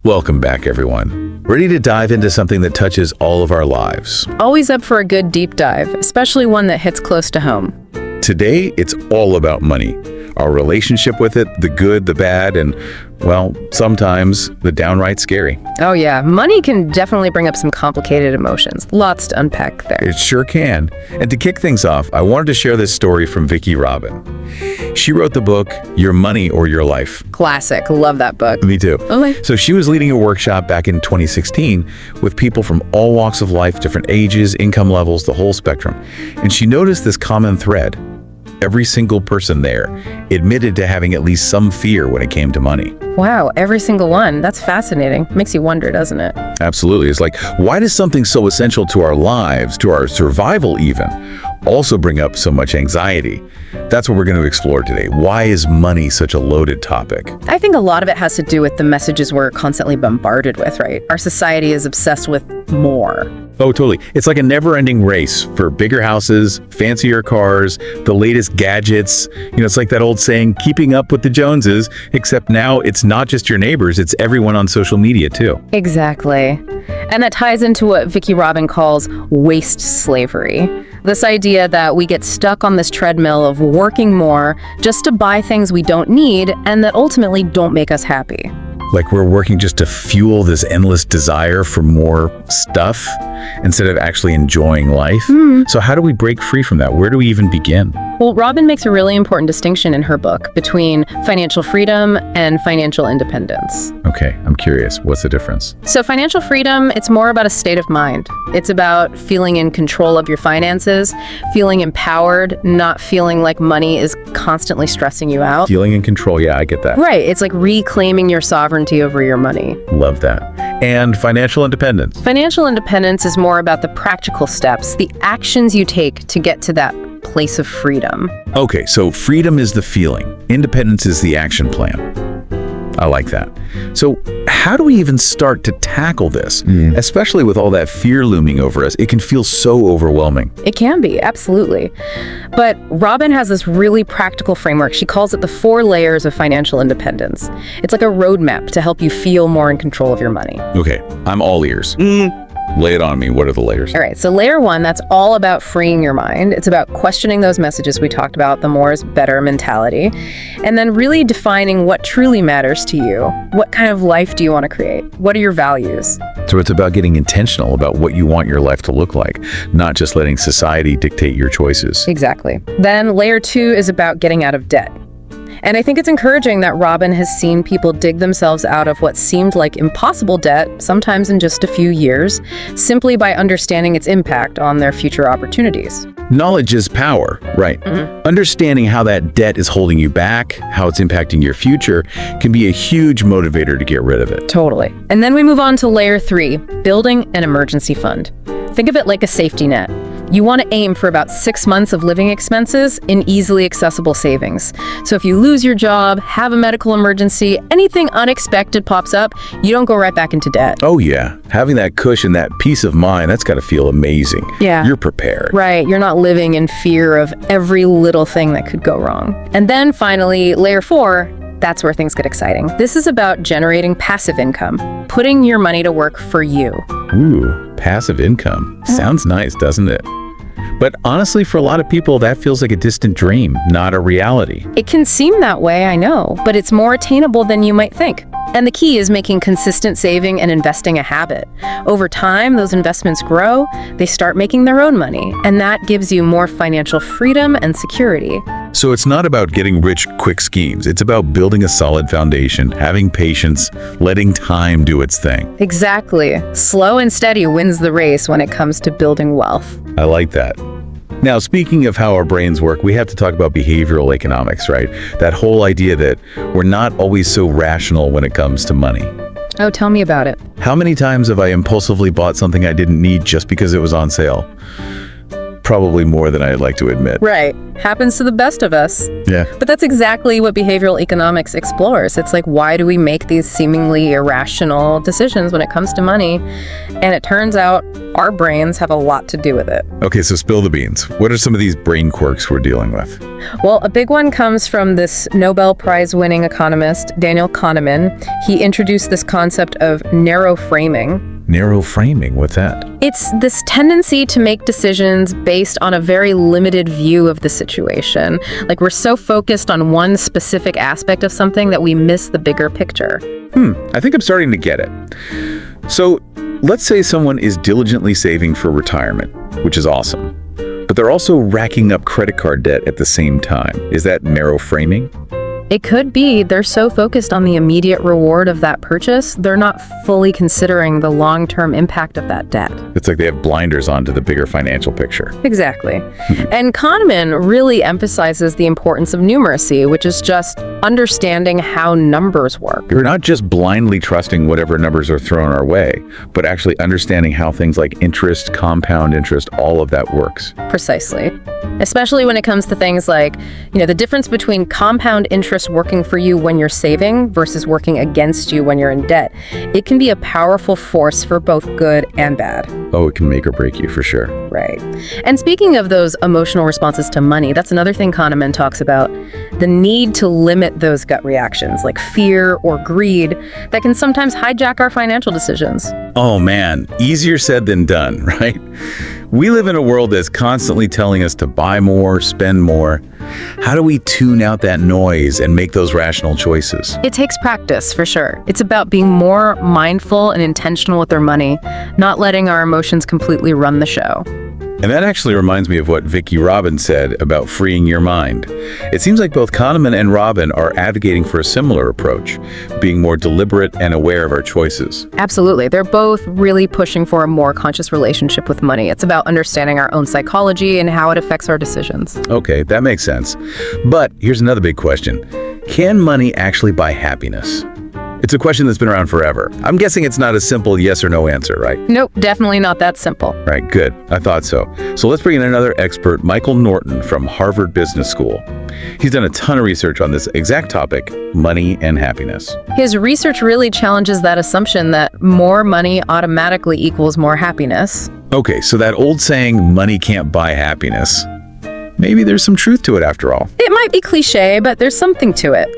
Welcome back, everyone. Ready to dive into something that touches all of our lives? Always up for a good deep dive, especially one that hits close to home. Today, it's all about money. Our relationship with it, the good, the bad, and, well, sometimes the downright scary. Oh yeah, money can definitely bring up some complicated emotions. Lots to unpack there. It sure can. And to kick things off, I wanted to share this story from Vicki Robin. She wrote the book, Your Money or Your Life. Classic. Love that book. Me too. Okay. So she was leading a workshop back in 2016 with people from all walks of life, different ages, income levels, the whole spectrum. And she noticed this common thread. Every single person there admitted to having at least some fear when it came to money. Wow, every single one. That's fascinating. Makes you wonder, doesn't it? Absolutely. It's like, why does something so essential to our lives, to our survival even, also bring up so much anxiety? That's what we're going to explore today. Why is money such a loaded topic? I think a lot of it has to do with the messages we're constantly bombarded with, right? Our society is obsessed with more. Oh, totally. It's like a never-ending race for bigger houses, fancier cars, the latest gadgets. It's like that old saying, keeping up with the Joneses, except now it's not just your neighbors, it's everyone on social media too. Exactly. And that ties into what Vicki Robin calls waste slavery. This idea that we get stuck on this treadmill of working more just to buy things we don't need and that ultimately don't make us happy. Like we're working just to fuel this endless desire for more stuff instead of actually enjoying life. So how do we break free from that? Where do we even begin? Well, Robin makes a really important distinction in her book between financial freedom and financial independence. Okay, I'm curious. What's the difference? So financial freedom, it's more about a state of mind. It's about feeling in control of your finances, feeling empowered, not feeling like money is constantly stressing you out. Feeling in control, yeah, I get that. Right, it's like reclaiming your sovereignty over your money. Love that. And financial independence? Financial independence is more about the practical steps, the actions you take to get to that place of freedom. Okay, so freedom is the feeling. Independence is the action plan. I like that. So how do we even start to tackle this? Especially with all that fear looming over us, it can feel so overwhelming. It can be, absolutely. But Robin has this really practical framework. She calls it the 4 layers of financial independence. It's like a roadmap to help you feel more in control of your money. Okay, I'm all ears. Lay it on me. What are the layers? All right, so layer 1, that's all about freeing your mind. It's about questioning those messages we talked about, the more is better mentality, and then really defining what truly matters to you. What kind of life do you want to create? What are your values? So it's about getting intentional about what you want your life to look like, not just letting society dictate your choices. Exactly. Then layer 2 is about getting out of debt. And I think it's encouraging that Robin has seen people dig themselves out of what seemed like impossible debt, sometimes in just a few years, simply by understanding its impact on their future opportunities. Knowledge is power, right? Understanding how that debt is holding you back, how it's impacting your future, can be a huge motivator to get rid of it. Totally. And then we move on to layer 3, building an emergency fund. Think of it like a safety net. You want to aim for about 6 months of living expenses in easily accessible savings. So if you lose your job, have a medical emergency, anything unexpected pops up, you don't go right back into debt. Oh yeah, having that cushion, that peace of mind, that's got to feel amazing. Yeah. You're prepared. Right, you're not living in fear of every little thing that could go wrong. And then finally, layer 4, that's where things get exciting. This is about generating passive income, putting your money to work for you. Ooh, passive income. Sounds nice, doesn't it? But honestly, for a lot of people, that feels like a distant dream, not a reality. It can seem that way, I know, but it's more attainable than you might think. And the key is making consistent saving and investing a habit. Over time, those investments grow, they start making their own money, and that gives you more financial freedom and security. So it's not about getting rich quick schemes. It's about building a solid foundation, having patience, letting time do its thing. Exactly. Slow and steady wins the race when it comes to building wealth. I like that. Now, speaking of how our brains work, we have to talk about behavioral economics, right? That whole idea that we're not always so rational when it comes to money. Oh, tell me about it. How many times have I impulsively bought something I didn't need just because it was on sale? probably more than I'd like to admit. Right. Happens to the best of us. Yeah. But that's exactly what behavioral economics explores. It's like, why do we make these seemingly irrational decisions when it comes to money? And it turns out our brains have a lot to do with it. Okay, so spill the beans. What are some of these brain quirks we're dealing with? Well, a big one comes from this Nobel Prize-winning economist, Daniel Kahneman. He introduced this concept of narrow framing. Narrow framing, what's that? It's this tendency to make decisions based on a very limited view of the situation. Like, we're so focused on one specific aspect of something that we miss the bigger picture. I think I'm starting to get it. So, let's say someone is diligently saving for retirement, which is awesome. But they're also racking up credit card debt at the same time. Is that narrow framing? It could be they're so focused on the immediate reward of that purchase, they're not fully considering the long-term impact of that debt. It's like they have blinders on to the bigger financial picture. Exactly. And Kahneman really emphasizes the importance of numeracy, which is just understanding how numbers work. You're not just blindly trusting whatever numbers are thrown our way, but actually understanding how things like interest, compound interest, all of that works. Precisely. Especially when it comes to things like, the difference between compound interest working for you when you're saving versus working against you when you're in debt. It can be a powerful force for both good and bad. Oh, it can make or break you for sure. Right. And speaking of those emotional responses to money, that's another thing Kahneman talks about, the need to limit those gut reactions like fear or greed that can sometimes hijack our financial decisions. Oh man, easier said than done, right? We live in a world that's constantly telling us to buy more, spend more. How do we tune out that noise and make those rational choices? It takes practice, for sure. It's about being more mindful and intentional with our money, not letting our emotions completely run the show. And that actually reminds me of what Vicki said about freeing your mind. It seems like both Kahneman and Robin are advocating for a similar approach, being more deliberate and aware of our choices. Absolutely. They're both really pushing for a more conscious relationship with money. It's about understanding our own psychology and how it affects our decisions. Okay, that makes sense. But here's another big question. Can money actually buy happiness? It's a question that's been around forever. I'm guessing it's not a simple yes or no answer, right? Nope, definitely not that simple. Right, good. I thought so. So let's bring in another expert, Michael Norton from Harvard Business School. He's done a ton of research on this exact topic, money and happiness. His research really challenges that assumption that more money automatically equals more happiness. Okay, so that old saying, money can't buy happiness, maybe there's some truth to it after all. It might be cliche, but there's something to it.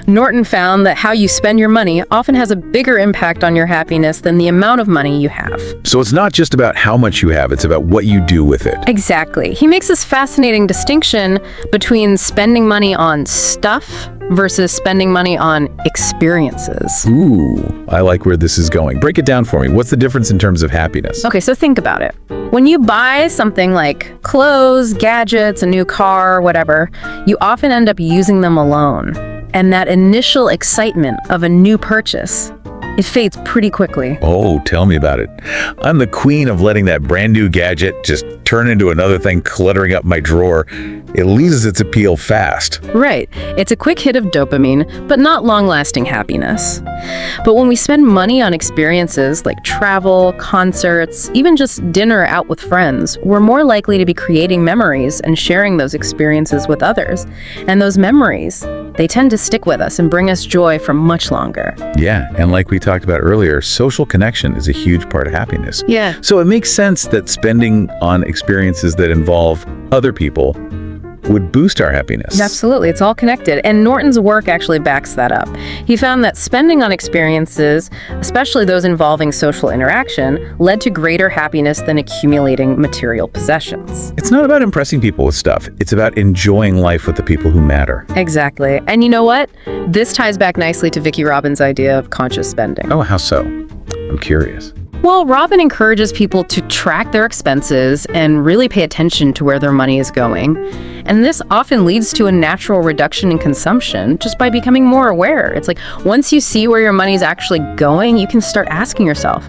Norton found that how you spend your money often has a bigger impact on your happiness than the amount of money you have. So it's not just about how much you have, it's about what you do with it. Exactly. He makes this fascinating distinction between spending money on stuff versus spending money on experiences. Ooh, I like where this is going. Break it down for me. What's the difference in terms of happiness? Okay, so think about it. When you buy something like clothes, gadgets, a new car, whatever, you often end up using them alone. And that initial excitement of a new purchase, it fades pretty quickly. Oh, tell me about it. I'm the queen of letting that brand new gadget just turn into another thing cluttering up my drawer. It loses its appeal fast. Right. It's a quick hit of dopamine, but not long-lasting happiness. But when we spend money on experiences like travel, concerts, even just dinner out with friends, we're more likely to be creating memories and sharing those experiences with others. And those memories, they tend to stick with us and bring us joy for much longer. Yeah, and like we talked about earlier, social connection is a huge part of happiness. Yeah. So it makes sense that spending on experiences that involve other people would boost our happiness. Absolutely. It's all connected. And Norton's work actually backs that up. He found that spending on experiences, especially those involving social interaction, led to greater happiness than accumulating material possessions. It's not about impressing people with stuff. It's about enjoying life with the people who matter. Exactly. And you know what? This ties back nicely to Vicki Robin's idea of conscious spending. Oh, how so? I'm curious. Well, Robin encourages people to track their expenses and really pay attention to where their money is going. And this often leads to a natural reduction in consumption just by becoming more aware. It's like once you see where your money is actually going, you can start asking yourself,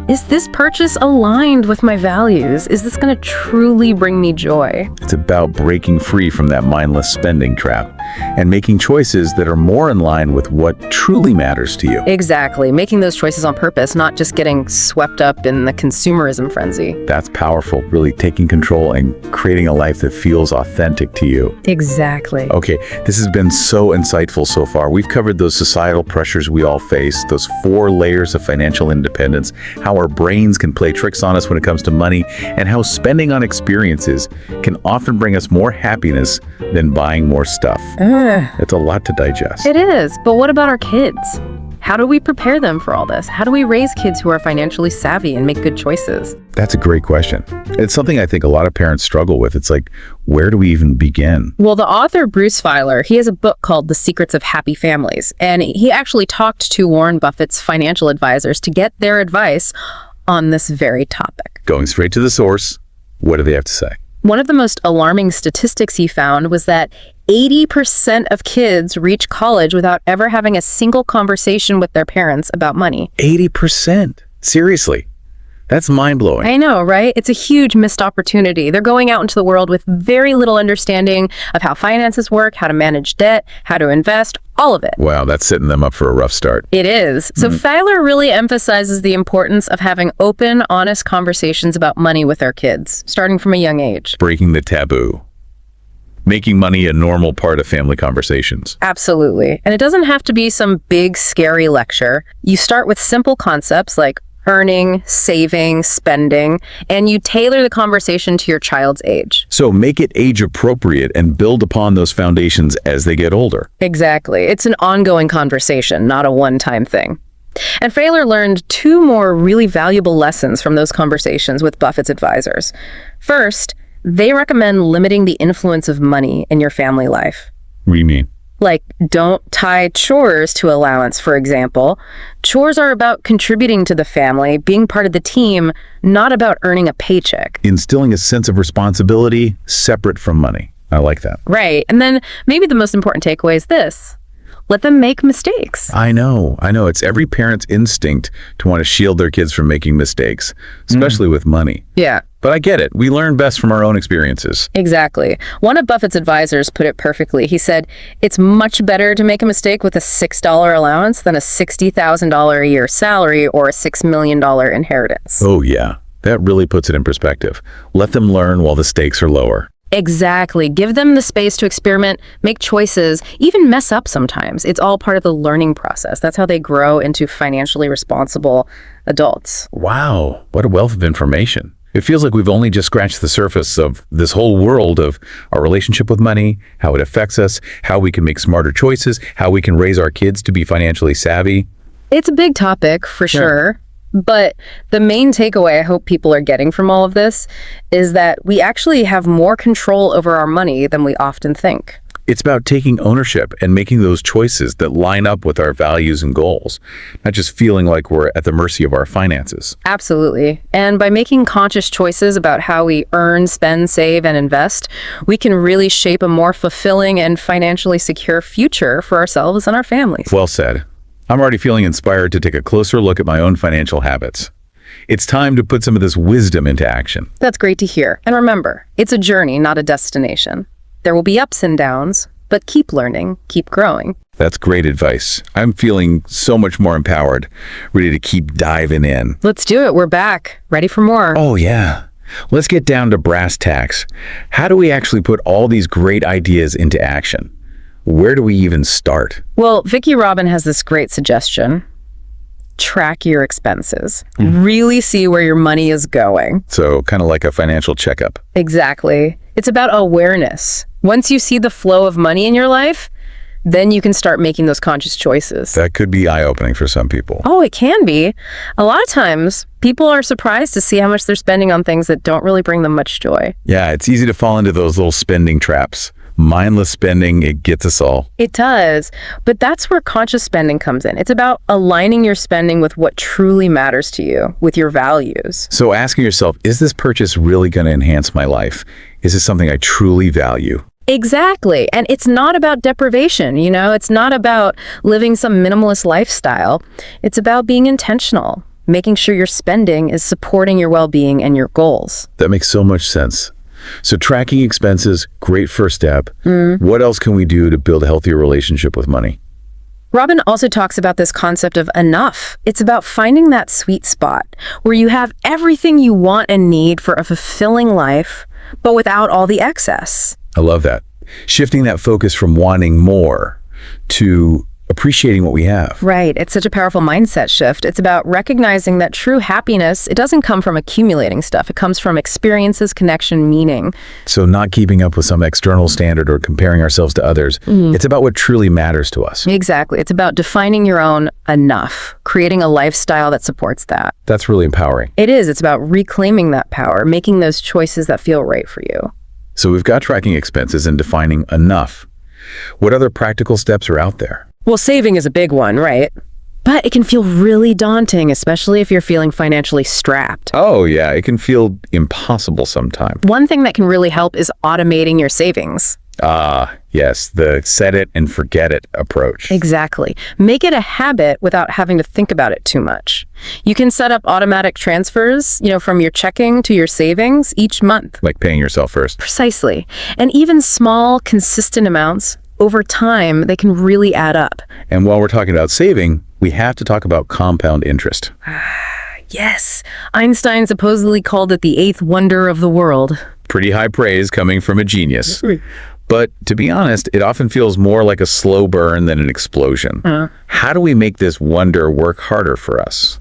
is this purchase aligned with my values? Is this going to truly bring me joy? It's about breaking free from that mindless spending trap. and making choices that are more in line with what truly matters to you. Exactly. Making those choices on purpose, not just getting swept up in the consumerism frenzy. That's powerful, really taking control and creating a life that feels authentic to you. Exactly. Okay, this has been so insightful so far. We've covered those societal pressures we all face, those 4 layers of financial independence, how our brains can play tricks on us when it comes to money, and how spending on experiences can often bring us more happiness than buying more stuff. It's a lot to digest. It is. But what about our kids? How do we prepare them for all this? How do we raise kids who are financially savvy and make good choices? That's a great question. It's something I think a lot of parents struggle with. It's like, where do we even begin? Well, the author Bruce Feiler, he has a book called The Secrets of Happy Families, and he actually talked to Warren Buffett's financial advisors to get their advice on this very topic. Going straight to the source, what do they have to say? One of the most alarming statistics he found was that 80% of kids reach college without ever having a single conversation with their parents about money. 80%? Seriously? That's mind-blowing. I know, right? It's a huge missed opportunity. They're going out into the world with very little understanding of how finances work, how to manage debt, how to invest, all of it. Wow, that's setting them up for a rough start. It is. So Feiler really emphasizes the importance of having open, honest conversations about money with our kids, starting from a young age. Breaking the taboo. Making money a normal part of family conversations. Absolutely. And it doesn't have to be some big, scary lecture. You start with simple concepts like earning, saving, spending, and you tailor the conversation to your child's age. So make it age appropriate and build upon those foundations as they get older. Exactly. It's an ongoing conversation, not a one-time thing. And Feiler learned 2 more really valuable lessons from those conversations with Buffett's advisors. First, they recommend limiting the influence of money in your family life. What do you mean? Like, don't tie chores to allowance, for example. Chores are about contributing to the family, being part of the team, not about earning a paycheck. Instilling a sense of responsibility separate from money. I like that. Right. And then maybe the most important takeaway is this. Let them make mistakes. I know. It's every parent's instinct to want to shield their kids from making mistakes, especially with money. Yeah. But I get it. We learn best from our own experiences. Exactly. One of Buffett's advisors put it perfectly. He said, it's much better to make a mistake with a $6 allowance than a $60,000 a year salary or a $6 million inheritance. Oh, yeah. That really puts it in perspective. Let them learn while the stakes are lower. Exactly. Give them the space to experiment, make choices, even mess up sometimes. It's all part of the learning process. That's how they grow into financially responsible adults. Wow. What a wealth of information. It feels like we've only just scratched the surface of this whole world of our relationship with money, how it affects us, how we can make smarter choices, how we can raise our kids to be financially savvy. It's a big topic, for sure. But the main takeaway I hope people are getting from all of this is that we actually have more control over our money than we often think. It's about taking ownership and making those choices that line up with our values and goals, not just feeling like we're at the mercy of our finances. Absolutely. And by making conscious choices about how we earn, spend, save, and invest, we can really shape a more fulfilling and financially secure future for ourselves and our families. Well said. I'm already feeling inspired to take a closer look at my own financial habits. It's time to put some of this wisdom into action. That's great to hear. And remember, it's a journey, not a destination. There will be ups and downs, but keep learning, keep growing. That's great advice. I'm feeling so much more empowered, ready to keep diving in. Let's do it. We're back. Ready for more. Oh, yeah. Let's get down to brass tacks. How do we actually put all these great ideas into action? Where do we even start? Well, Vicki Robin has this great suggestion. Track your expenses. Really see where your money is going. So kind of like a financial checkup. Exactly. It's about awareness. Once you see the flow of money in your life, then you can start making those conscious choices. That could be eye-opening for some people. Oh, it can be. A lot of times, people are surprised to see how much they're spending on things that don't really bring them much joy. Yeah, it's easy to fall into those little spending traps. Mindless spending, it gets us all. It does. But that's where conscious spending comes in. It's about aligning your spending with what truly matters to you, with your values. So asking yourself, is this purchase really going to enhance my life? Is this something I truly value? Exactly. And it's not about deprivation, it's not about living some minimalist lifestyle. It's about being intentional, making sure your spending is supporting your well-being and your goals. That makes so much sense. So tracking expenses, great first step. What else can we do to build a healthier relationship with money? Robin also talks about this concept of enough. It's about finding that sweet spot where you have everything you want and need for a fulfilling life, but without all the excess. I love that. Shifting that focus from wanting more to appreciating what we have. Right. It's such a powerful mindset shift. It's about recognizing that true happiness, it doesn't come from accumulating stuff. It comes from experiences, connection, meaning. So not keeping up with some external standard or comparing ourselves to others. It's about what truly matters to us. Exactly. It's about defining your own enough, creating a lifestyle that supports that. That's really empowering. It is. It's about reclaiming that power, making those choices that feel right for you. So we've got tracking expenses and defining enough. What other practical steps are out there? Well, saving is a big one, right? But it can feel really daunting, especially if you're feeling financially strapped. Oh, yeah, it can feel impossible sometimes. One thing that can really help is automating your savings. Yes, the set it and forget it approach. Exactly. Make it a habit without having to think about it too much. You can set up automatic transfers, from your checking to your savings each month. Like paying yourself first. Precisely. And even small, consistent amounts, over time, they can really add up. And while we're talking about saving, we have to talk about compound interest. Yes. Einstein supposedly called it the eighth wonder of the world. Pretty high praise coming from a genius. But to be honest, it often feels more like a slow burn than an explosion. How do we make this wonder work harder for us?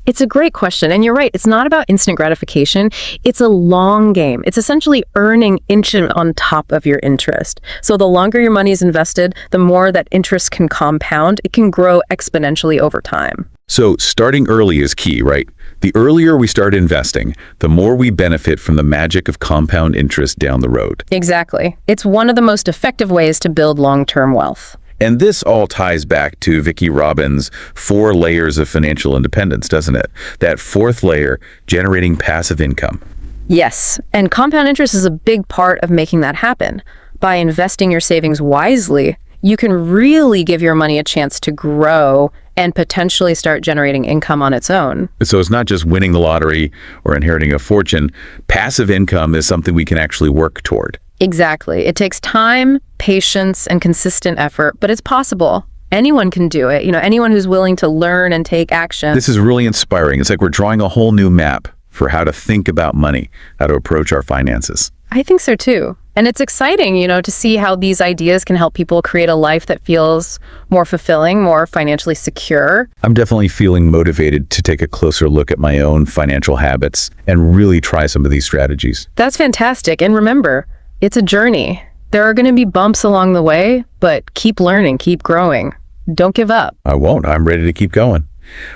It's a great question, and you're right. It's not about instant gratification. It's a long game. It's essentially earning interest on top of your interest. So the longer your money is invested, the more that interest can compound. It can grow exponentially over time. So starting early is key, right? The earlier we start investing, the more we benefit from the magic of compound interest down the road. Exactly. It's one of the most effective ways to build long-term wealth. And this all ties back to Vicki Robin's 4 layers of financial independence, doesn't it? That fourth layer, generating passive income. Yes, and compound interest is a big part of making that happen. By investing your savings wisely, you can really give your money a chance to grow and potentially start generating income on its own. So it's not just winning the lottery or inheriting a fortune. Passive income is something we can actually work toward. Exactly. It takes time, patience, and consistent effort, but it's possible. Anyone can do it. Anyone who's willing to learn and take action. This is really inspiring. It's like we're drawing a whole new map for how to think about money, how to approach our finances. I think so too. And it's exciting, to see how these ideas can help people create a life that feels more fulfilling, more financially secure. I'm definitely feeling motivated to take a closer look at my own financial habits and really try some of these strategies. That's fantastic. And remember, it's a journey. There are going to be bumps along the way, but keep learning, keep growing. Don't give up. I won't. I'm ready to keep going.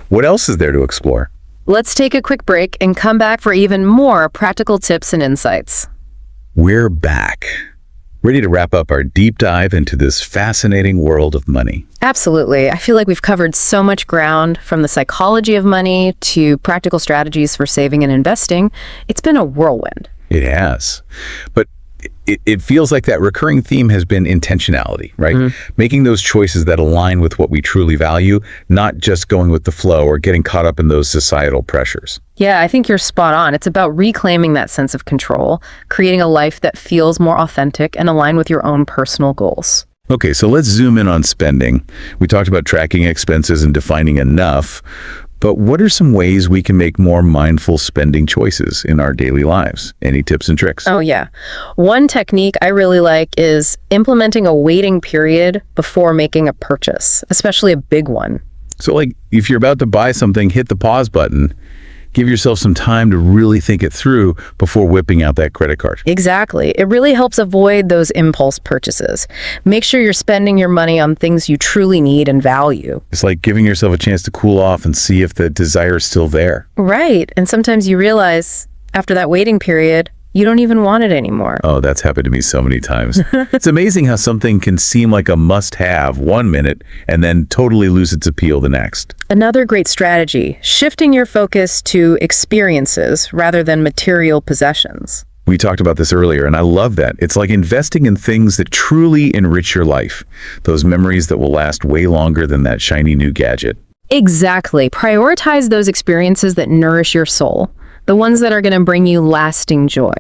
What else is there to explore? Let's take a quick break and come back for even more practical tips and insights. We're back, ready to wrap up our deep dive into this fascinating world of money. Absolutely. I feel like we've covered so much ground, from the psychology of money to practical strategies for saving and investing. It's been a whirlwind. It has. But it feels like that recurring theme has been intentionality, right? Making those choices that align with what we truly value, not just going with the flow or getting caught up in those societal pressures. Yeah, I think you're spot on. It's about reclaiming that sense of control, creating a life that feels more authentic and aligned with your own personal goals. Okay, so let's zoom in on spending. We talked about tracking expenses and defining enough, but what are some ways we can make more mindful spending choices in our daily lives? Any tips and tricks? Oh, yeah. One technique I really like is implementing a waiting period before making a purchase, especially a big one. So like if you're about to buy something, hit the pause button. Give yourself some time to really think it through before whipping out that credit card. Exactly. It really helps avoid those impulse purchases. Make sure you're spending your money on things you truly need and value. It's like giving yourself a chance to cool off and see if the desire is still there. Right. And sometimes you realize after that waiting period, you don't even want it anymore. Oh, that's happened to me so many times. It's amazing how something can seem like a must-have 1 minute and then totally lose its appeal the next. Another great strategy, shifting your focus to experiences rather than material possessions. We talked about this earlier, and I love that. It's like investing in things that truly enrich your life, those memories that will last way longer than that shiny new gadget. Exactly. Prioritize those experiences that nourish your soul, the ones that are going to bring you lasting joy.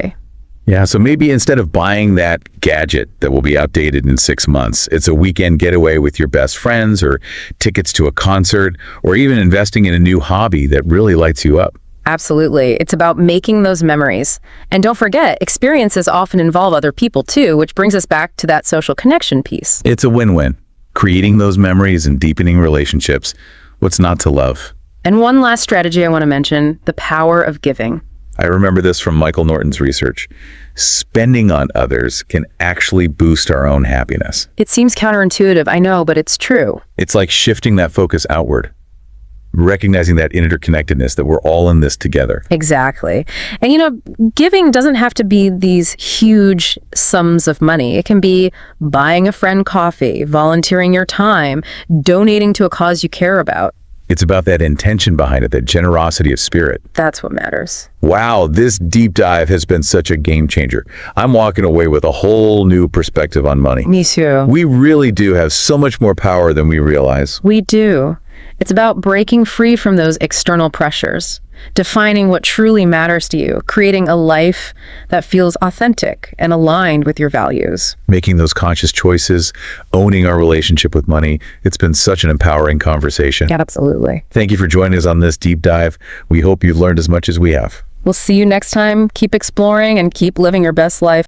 Yeah, so maybe instead of buying that gadget that will be outdated in 6 months, it's a weekend getaway with your best friends or tickets to a concert or even investing in a new hobby that really lights you up. Absolutely. It's about making those memories. And don't forget, experiences often involve other people too, which brings us back to that social connection piece. It's a win-win. Creating those memories and deepening relationships. What's not to love? And one last strategy I want to mention, the power of giving. I remember this from Michael Norton's research. Spending on others can actually boost our own happiness. It seems counterintuitive, I know, but it's true. It's like shifting that focus outward, recognizing that interconnectedness, that we're all in this together. Exactly. And giving doesn't have to be these huge sums of money. It can be buying a friend coffee, volunteering your time, donating to a cause you care about. It's about that intention behind it, that generosity of spirit. That's what matters. Wow, this deep dive has been such a game changer. I'm walking away with a whole new perspective on money. Me too. We really do have so much more power than we realize. We do. It's about breaking free from those external pressures, defining what truly matters to you, creating a life that feels authentic and aligned with your values. Making those conscious choices, owning our relationship with money. It's been such an empowering conversation. Yeah, absolutely. Thank you for joining us on this deep dive. We hope you've learned as much as we have. We'll see you next time. Keep exploring and keep living your best life.